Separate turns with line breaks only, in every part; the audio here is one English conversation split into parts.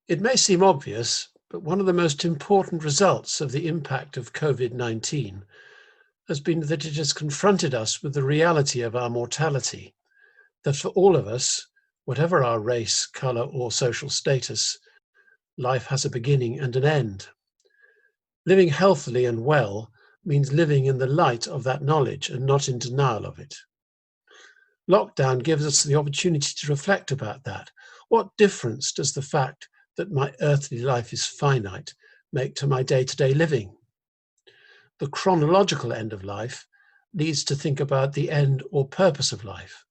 It may seem obvious, but one of the most important results of the impact of COVID-19 has been that it has confronted us with the reality of our mortality, that for all of us, whatever our race, colour or social status, life has a beginning and an end. Living healthily and well means living in the light of that knowledge and not in denial of it. Lockdown gives us the opportunity to reflect about that. What difference does the fact that my earthly life is finite make to my day-to-day living? The chronological end of life leads to think about the end or purpose of life.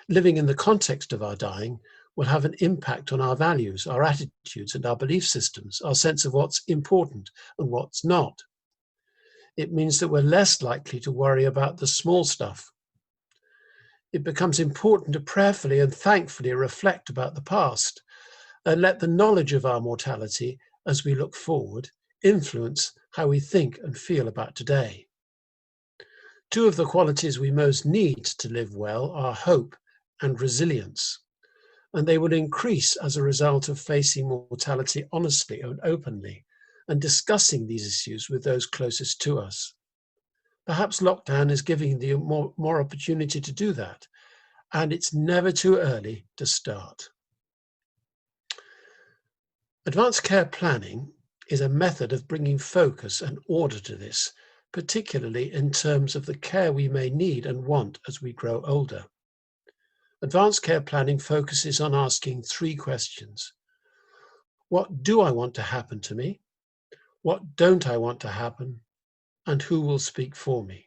Living in the context of our dying will have an impact on our values, our attitudes and our belief systems, our sense of what's important and what's not. It means that we're less likely to worry about the small stuff. It becomes important to prayerfully and thankfully reflect about the past and let the knowledge of our mortality as we look forward influence how we think and feel about today. Two of the qualities we most need to live well are hope and resilience, and they will increase as a result of facing mortality honestly and openly and discussing these issues with those closest to us. Perhaps lockdown is giving you more opportunity to do that, and it's never too early to start. Advanced care planning is a method of bringing focus and order to this, particularly in terms of the care we may need and want as we grow older. Advanced care planning focuses on asking three questions. What do I want to happen to me? What don't I want to happen? And who will speak for me?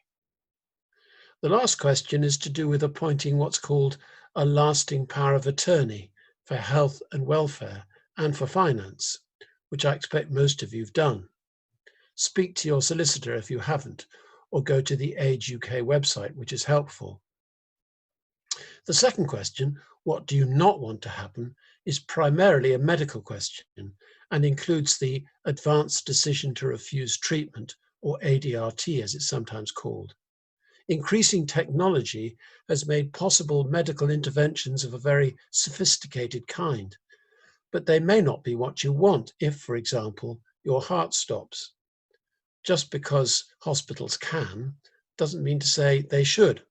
The last question is to do with appointing what's called a lasting power of attorney for health and welfare and for finance, which I expect most of you have done. Speak to your solicitor if you haven't, or go to the Age UK website, which is helpful. The second question, what do you not want to happen, is primarily a medical question and includes the Advanced Decision to Refuse Treatment, or ADRT as it's sometimes called. Increasing technology has made possible medical interventions of a very sophisticated kind, but they may not be what you want if, for example, your heart stops. Just because hospitals can doesn't mean to say they should.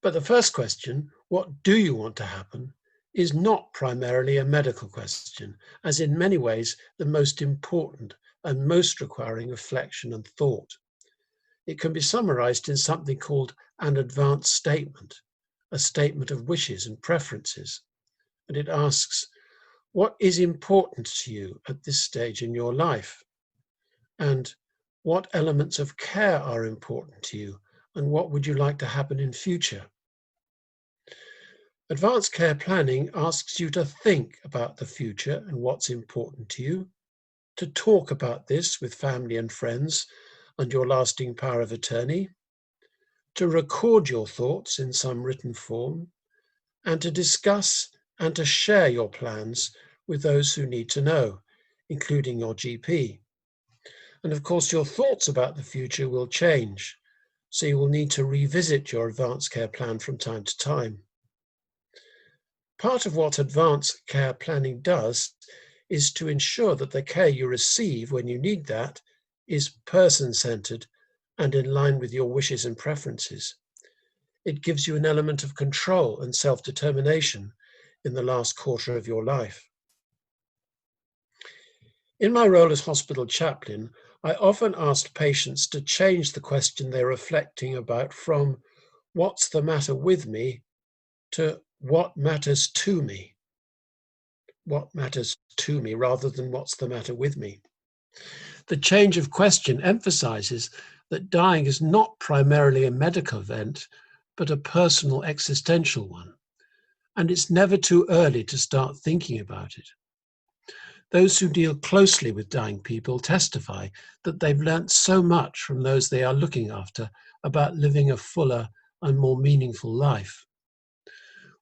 But the first question, what do you want to happen, is not primarily a medical question, as in many ways the most important and most requiring reflection and thought. It can be summarized in something called an advanced statement, a statement of wishes and preferences. And it asks, what is important to you at this stage in your life? And what elements of care are important to you? And what would you like to happen in future? Advanced care planning asks you to think about the future and what's important to you, to talk about this with family and friends and your lasting power of attorney, to record your thoughts in some written form, and to discuss and to share your plans with those who need to know, including your GP. And of course, your thoughts about the future will change, so you will need to revisit your advanced care plan from time to time. Part of what advanced care planning does is to ensure that the care you receive when you need that is person-centered and in line with your wishes and preferences. It gives you an element of control and self-determination in the last quarter of your life. In my role as hospital chaplain, I often ask patients to change the question they're reflecting about from what's the matter with me to what matters to me. What matters to me rather than what's the matter with me. The change of question emphasizes that dying is not primarily a medical event, but a personal existential one. And it's never too early to start thinking about it. Those who deal closely with dying people testify that they've learnt so much from those they are looking after about living a fuller and more meaningful life.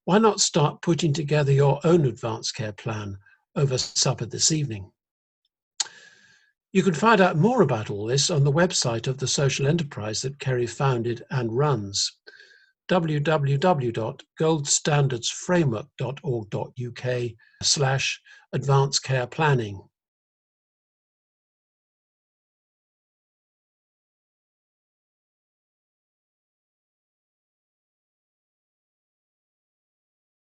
Why not start putting together your own advanced care plan over supper this evening? You can find out more about all this on the website of the social enterprise that Kerry founded and runs, www.goldstandardsframework.org.uk/advanced care planning.